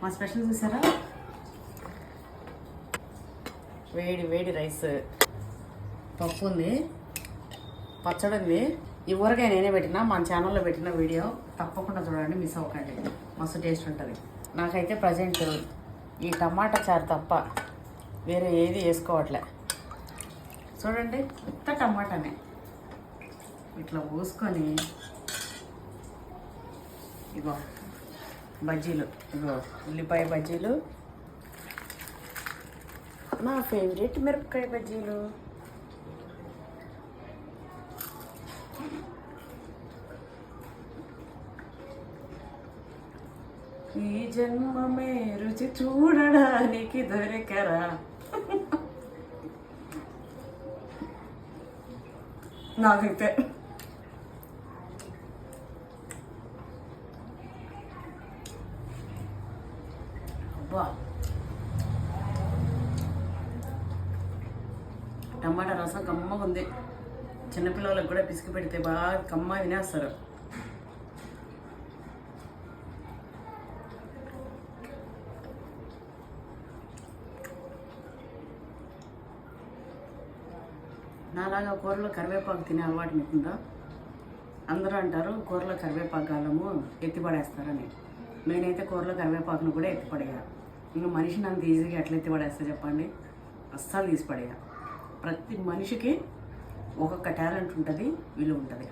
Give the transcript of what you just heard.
మా స్పెషల్ చూసారా, వేడి వేడి రైస్, పప్పు ఉంది, పచ్చడి ఉంది. ఈ ఊరగాయ నేనే పెట్టినా, మన ఛానల్లో పెట్టిన వీడియో తప్పకుండా చూడండి, మిస్ అవ్వకండి. మస్తు టేస్ట్ ఉంటుంది. నాకైతే ప్రజెంట్ ఈ టమాటా చారు తప్ప వేరే ఏది వేసుకోవట్లే. చూడండి, ఉత్త టమాటానే ఇట్లా పోసుకొని, ఇగో బజ్జీలు, ఇగో ఉల్లిపాయ బజ్జీలు, నా ఫేవరెట్ మిరపకాయ బజ్జీలు. ఈ జన్మమే రుచి చూడడానికి దొరికరా. నాకైతే అబ్బా, టమాటా రసం కమ్మగా ఉంది. చిన్నపిల్లలకు కూడా పిసికి పెడితే బాగా కమ్మ తినేస్తారు. నాలాగా కూరలో కరివేపాకు తినే అలవాటు మీకుందా? అందరూ అంటారు కూరలో కరివేపాకు కాలము ఎత్తిపడేస్తారని. నేనైతే కూరలో కరివేపాకును కూడా ఎత్తిపడేయా. ఇంకా మనిషిని అంత ఈజీగా ఎట్లా ఎత్తిపడేస్తా చెప్పండి? అస్సలు తీసిపడేయా. ప్రతి మనిషికి ఒక్కొక్క టాలెంట్ ఉంటుంది, విలువ ఉంటుంది.